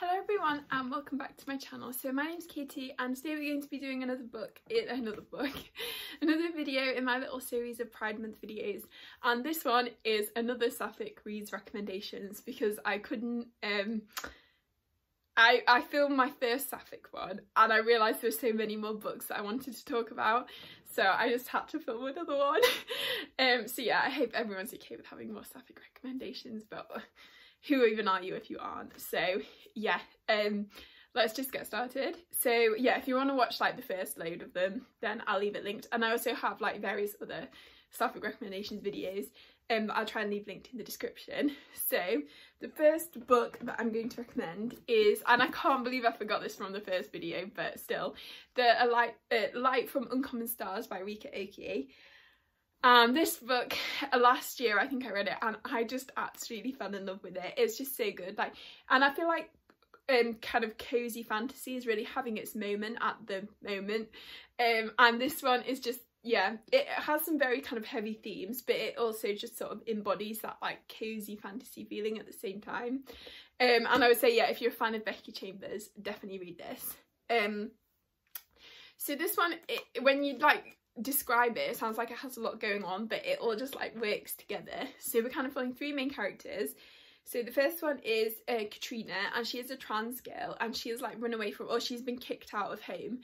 Hello everyone and welcome back to my channel. So my name's Katie and today we're going to be doing another video in my little series of Pride Month videos, and this one is another SAPPHIC reads recommendations because I couldn't I filmed my first SAPPHIC one and I realised there were so many more books that I wanted to talk about, so I just had to film another one. So yeah, I hope everyone's okay with having more SAPPHIC recommendations, but who even are you if you aren't? So yeah, let's just get started. So yeah, if you want to watch like the first load of them, then I'll leave it linked, and I also have like various other SAPPHIC recommendations videos that I'll try and leave linked in the description. So the first book that I'm going to recommend is, and I can't believe I forgot this from the first video, but still, A Light from Uncommon Stars by Rika Oki. This book, last year I think I read it and I just absolutely fell in love with it. It's just so good, like, and I feel like kind of cozy fantasy is really having its moment at the moment, and this one is just, yeah, it has some very kind of heavy themes, but it also just sort of embodies that like cozy fantasy feeling at the same time, and I would say, yeah, if you're a fan of Becky Chambers, definitely read this. So this one, when you like describe it, it sounds like it has a lot going on, but it all just like works together. So we're kind of following three main characters. So the first one is Katrina, and she is a trans girl and she has like run away from, or she's been kicked out of home,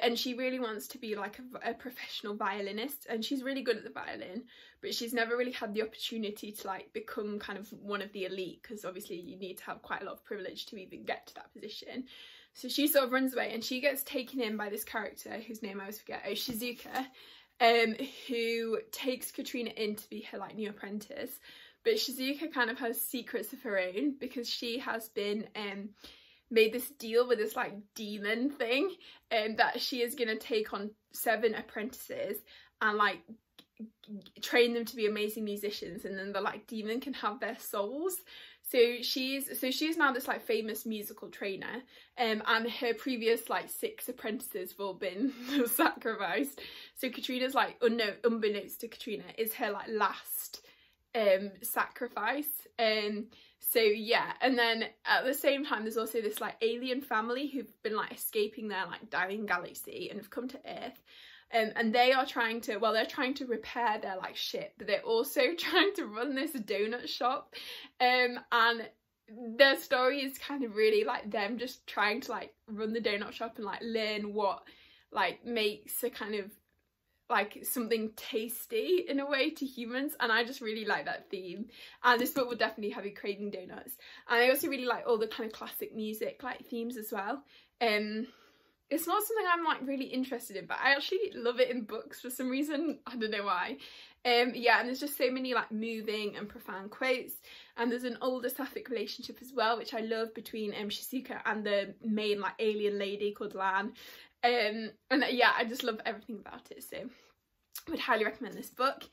and she really wants to be like a professional violinist, and she's really good at the violin, but she's never really had the opportunity to like become kind of one of the elite, because obviously you need to have quite a lot of privilege to even get to that position. So she sort of runs away and she gets taken in by this character whose name I always forget, Shizuka, who takes Katrina in to be her like new apprentice. But Shizuka kind of has secrets of her own because she has been made this deal with this like demon thing, that she is going to take on 7 apprentices and like train them to be amazing musicians, and then the like demon can have their souls. So she's now this like famous musical trainer, and her previous like 6 apprentices have all been sacrificed. So Katrina's like, unbeknownst to Katrina, is her like last sacrifice. So yeah, and then at the same time there's also this like alien family who've been like escaping their like dying galaxy and have come to Earth. And they are trying to, well, they're trying to repair their like ship, but they're also trying to run this donut shop, and their story is kind of really like them just trying to like run the donut shop and like learn what like makes a kind of like something tasty in a way to humans, and I just really like that theme, and this book will definitely have you craving donuts. And I also really like all the kind of classic music like themes as well. It's not something I'm like really interested in, but I actually love it in books for some reason. I don't know why. Yeah, and there's just so many like moving and profound quotes, and there's an older SAPPHIC relationship as well, which I love, between Shizuka and the main like alien lady called Lan. And yeah, I just love everything about it, so I would highly recommend this book.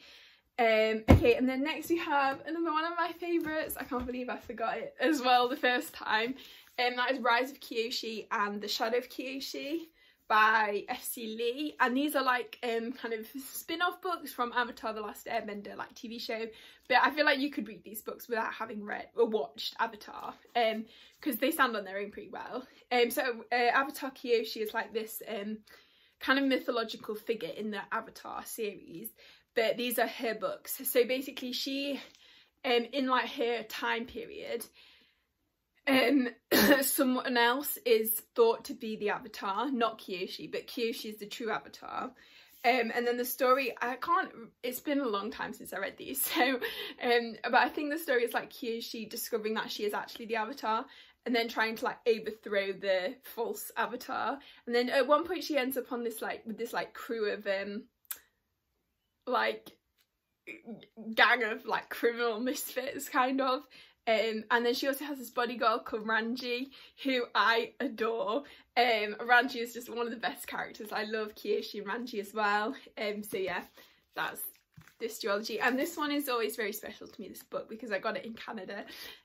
Okay, and then next we have another one of my favourites. I can't believe I forgot it as well the first time. That is Rise of Kiyoshi and The Shadow of Kiyoshi by F.C. Lee, and these are like kind of spin-off books from Avatar: The Last Airbender like TV show, but I feel like you could read these books without having read or watched Avatar, because they stand on their own pretty well. So Avatar Kiyoshi is like this kind of mythological figure in the Avatar series, but these are her books. So basically she, in like her time period, someone else is thought to be the Avatar, not Kiyoshi, but Kiyoshi is the true Avatar. And then the story, it's been a long time since I read these, so but I think the story is like Kiyoshi discovering that she is actually the Avatar, and then trying to like overthrow the false Avatar. And then at one point she ends up on this like, with this like crew of like gang of like criminal misfits kind of. And then she also has this bodyguard called Ranji, who I adore. Ranji is just one of the best characters. I love Kiyoshi and Ranji as well. So yeah, that's this duology. And this one is always very special to me, this book, because I got it in Canada.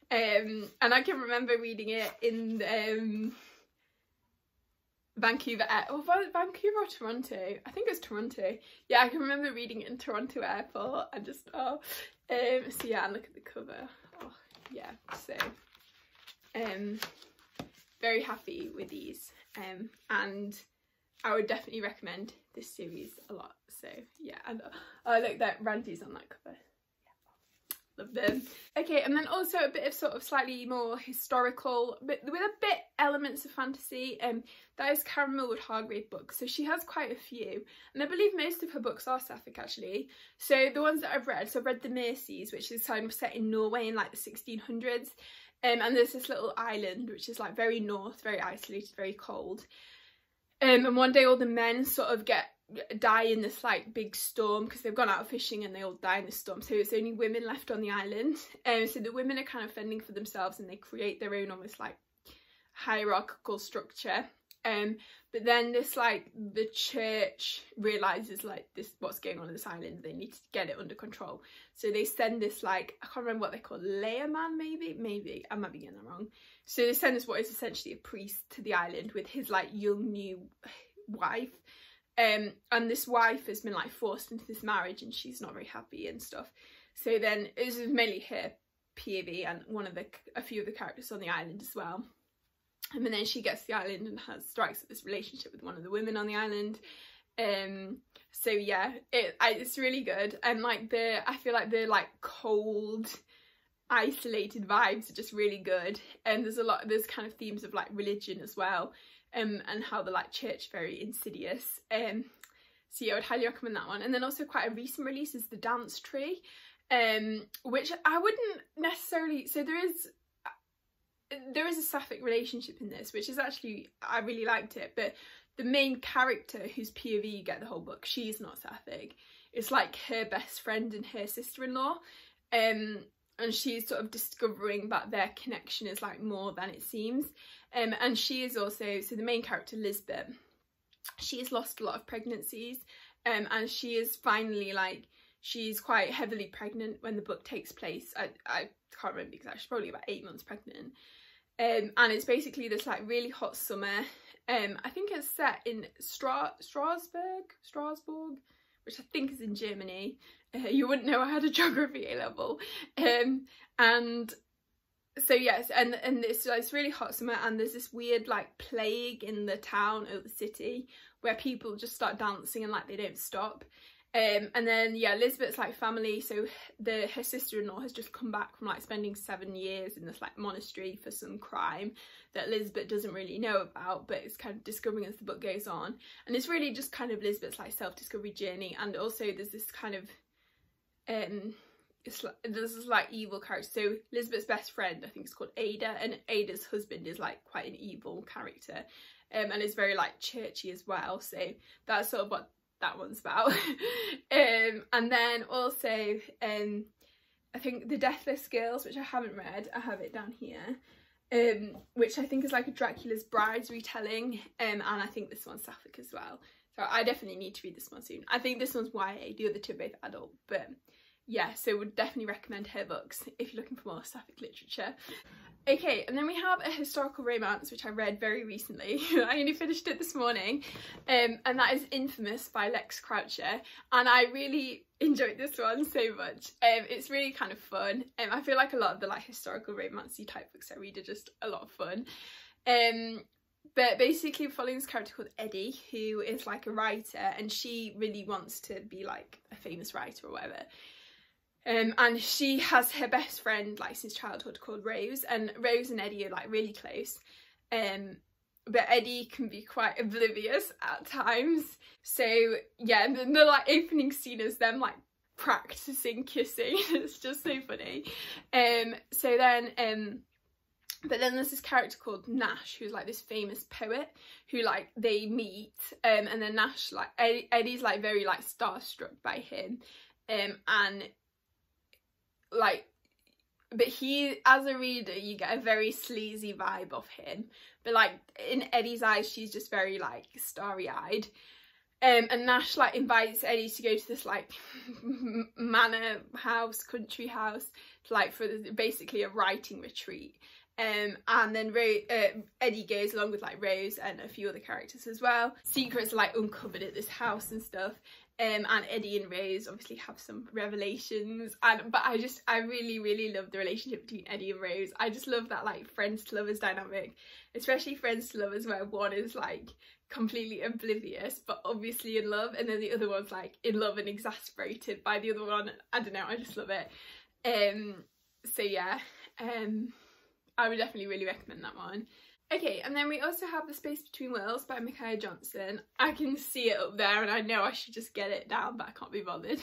And I can remember reading it in Vancouver or Toronto. I think it was Toronto. Yeah, I can remember reading it in Toronto airport and just, so yeah, and look at the cover. Oh, yeah, so very happy with these, and I would definitely recommend this series a lot. So yeah, and look, that Randy's on that cover. Love them. Okay, and then also a bit of sort of slightly more historical, but with a bit elements of fantasy. That is Karen Millward Hargrave books. So she has quite a few, and I believe most of her books are sapphic actually. So the ones that I've read, so I've read the Mercies, which is kind of set in Norway in like the 1600s, and there's this little island which is like very north, very isolated, very cold. And one day all the men sort of die in this like big storm because they've gone out fishing and they all die in the storm, so it's only women left on the island. So the women are kind of fending for themselves and they create their own almost like hierarchical structure. But then this like the church realizes like this what's going on this island, they need to get it under control, so they send this like, I can't remember what they call, layman, maybe I might be getting that wrong. So they send this what is essentially a priest to the island with his like young new wife. And this wife has been like forced into this marriage and she's not very happy and stuff. So then this is mainly her POV and a few of the characters on the island as well. And then she gets to the island and strikes up this relationship with one of the women on the island. So yeah, it's really good. And like I feel like the like cold, isolated vibes are just really good. And there's kind of themes of like religion as well. And how the like church very insidious. So yeah, I would highly recommend that one. And then also quite a recent release is The Dance Tree, which I wouldn't necessarily, so there is a sapphic relationship in this, which is actually, I really liked it, but the main character whose POV you get the whole book, she's not sapphic. It's like her best friend and her sister-in-law, and she's sort of discovering that their connection is like more than it seems. And she is also, so the main character Lisbeth, she's lost a lot of pregnancies, and she is finally like, she's quite heavily pregnant when the book takes place. I can't remember exactly, she's probably about 8 months pregnant. And it's basically this like really hot summer. I think it's set in Strasbourg, which I think is in Germany. You wouldn't know I had a geography A level. And so yes, and it's really hot summer, and there's this weird like plague in the town or the city where people just start dancing and like they don't stop. And then yeah, Lisbeth's like family, so her sister-in-law has just come back from like spending 7 years in this like monastery for some crime that Lisbeth doesn't really know about, but it's kind of discovering as the book goes on. And it's really just kind of Lisbeth's like self-discovery journey. And also there's this kind of there's this like evil character. So Lisbeth's best friend, I think, is called Ada, and Ada's husband is like quite an evil character, and is very like churchy as well. So that's sort of what that one's about. And then also I think The Deathless Girls, which I haven't read, I have it down here, which I think is like a Dracula's Brides retelling, and I think this one's sapphic as well, so I definitely need to read this one soon. I think this one's YA, the other two are both adult, but yeah, so would definitely recommend her books if you're looking for more sapphic literature. Okay, and then we have a historical romance which I read very recently. I only finished it this morning, and that is Infamous by Lex Croucher, and I really enjoyed this one so much. It's really kind of fun. I feel like a lot of the like historical romancy type books I read are just a lot of fun. But basically following this character called Eddie, who is like a writer, and she really wants to be like a famous writer or whatever. And she has her best friend like since childhood called Rose, and Rose and Eddie are like really close, but Eddie can be quite oblivious at times. So yeah, the like opening scene is them like practicing kissing. It's just so funny. So then but then there's this character called Nash, who's like this famous poet who like they meet, and then Nash like Eddie's like very like starstruck by him, and like, but he, as a reader, you get a very sleazy vibe of him, but like in Eddie's eyes she's just very like starry-eyed. And Nash like invites Eddie to go to this like manor house, country house, like for basically a writing retreat. And then Eddie goes along with like Rose and a few other characters as well. Secrets are like uncovered at this house and stuff. And Eddie and Rose obviously have some revelations, but I really love the relationship between Eddie and Rose. I just love that like friends to lovers dynamic, especially friends to lovers where one is like completely oblivious but obviously in love, and then the other one's like in love and exasperated by the other one. I don't know, I just love it. So yeah, I would definitely really recommend that one. Okay, and then we also have The Space Between Worlds by Micaiah Johnson. I can see it up there and I know I should just get it down, but I can't be bothered.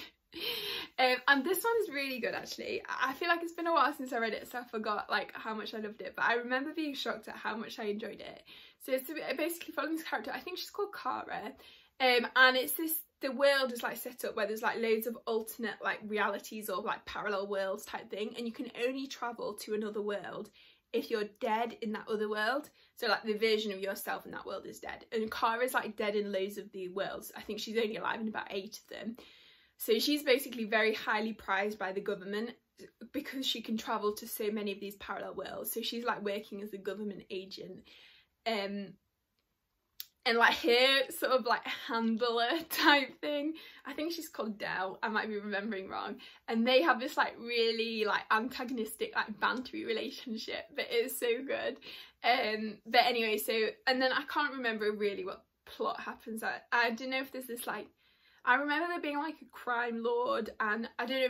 And this one is really good actually. I feel like it's been a while since I read it, so I forgot like how much I loved it, but I remember being shocked at how much I enjoyed it. So it's basically following this character, I think she's called Kara, and it's the world is like set up where there's like loads of alternate like realities or like parallel worlds type thing, and you can only travel to another world if you're dead in that other world. So like the version of yourself in that world is dead, and Kara's like dead in loads of the worlds. I think she's only alive in about 8 of them. So she's basically very highly prized by the government because she can travel to so many of these parallel worlds. So she's like working as a government agent, and like her sort of like handler type thing, I think she's called Dell, I might be remembering wrong, and they have this like really like antagonistic like bantery relationship, but it's so good. But anyway, so, and then I can't remember really what plot happens. I don't know if there's this like, I remember there being like a crime lord, and I don't know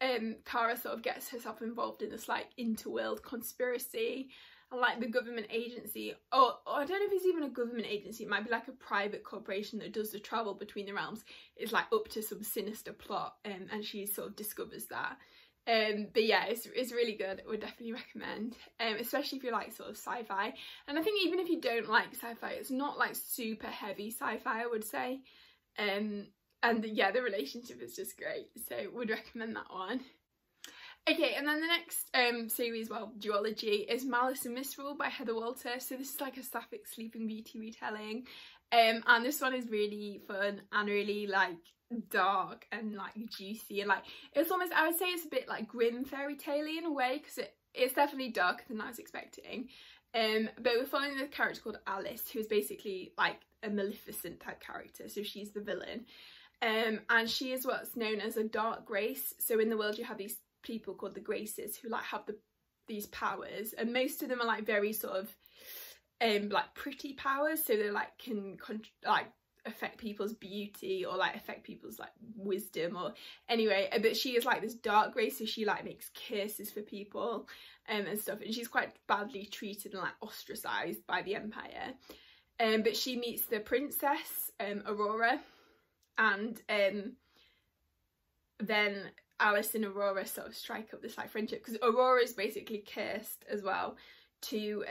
if Kara sort of gets herself involved in this like interworld conspiracy. And like the government agency, or I don't know if it's even a government agency, it might be like a private corporation that does the travel between the realms, is like up to some sinister plot, and she sort of discovers that. But yeah, it's really good. I would definitely recommend, especially if you like sort of sci-fi. And I think even if you don't like sci-fi, it's not like super heavy sci-fi, I would say. And yeah, the relationship is just great, so would recommend that one. Okay, and then the next series, well, duology, is Malice Misreal by Heather Walter. So this is like a Sapphic Sleeping Beauty retelling, and this one is really fun and really like dark and like juicy, and like it's almost, I would say it's a bit like grim fairy tale-y in a way, because it's definitely darker than I was expecting. But we're following this character called Alice, who is basically like a Maleficent type character, so she's the villain, and she is what's known as a dark grace. So in the world you have these people called the Graces who like have these powers, and most of them are like very sort of like pretty powers, so they like can like affect people's beauty or like affect people's like wisdom, or anyway, but she is like this dark grace, so she like makes curses for people and stuff, and she's quite badly treated and like ostracized by the Empire. But she meets the princess Aurora, and then Alice and Aurora sort of strike up this like friendship, because Aurora is basically cursed as well to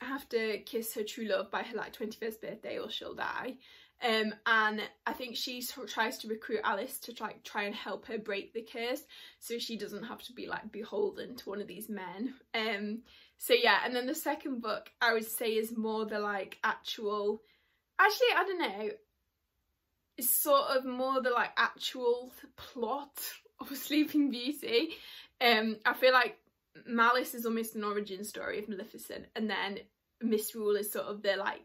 have to kiss her true love by her like 21st birthday or she'll die. And I think she sort of tries to recruit Alice to try and help her break the curse, so she doesn't have to be like beholden to one of these men. So yeah, and then the second book I would say is more the like actually I don't know, it's sort of more the like actual plot of Sleeping Beauty. I feel like Malice is almost an origin story of Maleficent, and then Misreal is sort of the like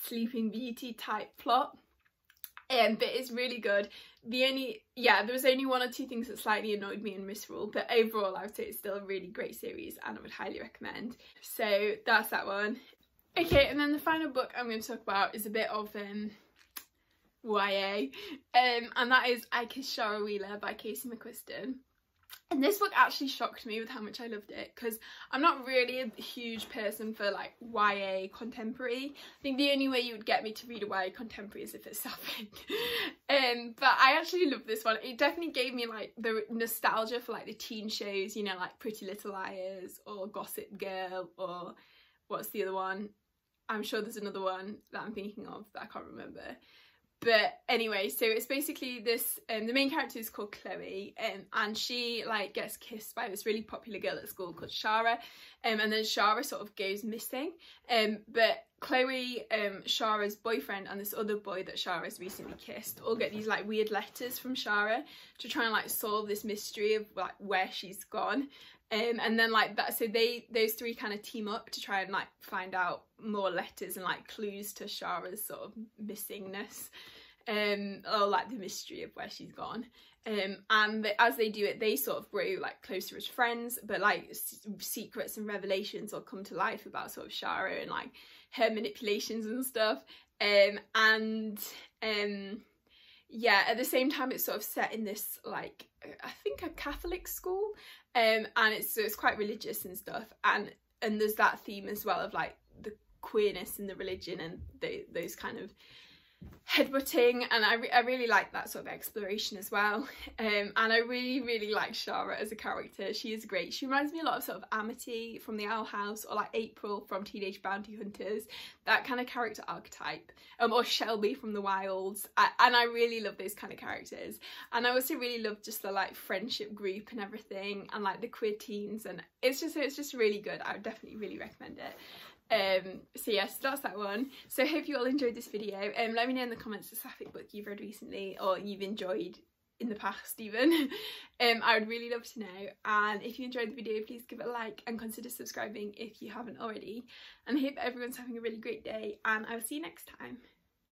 Sleeping Beauty type plot. But it's really good. There was only 1 or 2 things that slightly annoyed me in Misreal, but overall I would say it's still a really great series and I would highly recommend. So that's that one. Okay, and then the final book I'm going to talk about is a bit of YA, and that is I Kissed Shara Wheeler by Casey McQuiston. And this book actually shocked me with how much I loved it, because I'm not really a huge person for like YA contemporary. I think the only way you would get me to read a YA contemporary is if it's sapphic. But I actually love this one. It definitely gave me like the nostalgia for like the teen shows, you know, like Pretty Little Liars or Gossip Girl, or what's the other one? I'm sure there's another one that I'm thinking of that I can't remember. But anyway, so it's basically this, the main character is called Chloe, and she like gets kissed by this really popular girl at school called Shara, and then Shara sort of goes missing. But Chloe, Shara's boyfriend, and this other boy that Shara has recently kissed all get these like weird letters from Shara to try and like solve this mystery of like where she's gone. And then like that, so those three kind of team up to try and like find out more letters and like clues to Shara's sort of missingness, or like the mystery of where she's gone. And as they do it, they sort of grow like closer as friends, but like secrets and revelations will come to life about sort of Shara and like her manipulations and stuff. Yeah, at the same time it's sort of set in this like I think a Catholic school, and it's quite religious and stuff, and there's that theme as well of like the queerness and the religion and those kind of headbutting, and I really like that sort of exploration as well. And I really like Shara as a character. She is great. She reminds me a lot of sort of Amity from the Owl House, or like April from Teenage Bounty Hunters, that kind of character archetype, or Shelby from The Wilds, and I really love those kind of characters. And I also really love just the like friendship group and everything, and like the queer teens, and it's just really good. I would definitely really recommend it. So yes, that's that one. So I hope you all enjoyed this video. Let me know in the comments the Sapphic book you've read recently, or you've enjoyed in the past even. I would really love to know, and if you enjoyed the video, please give it a like and consider subscribing if you haven't already. And I hope everyone's having a really great day, and I will see you next time.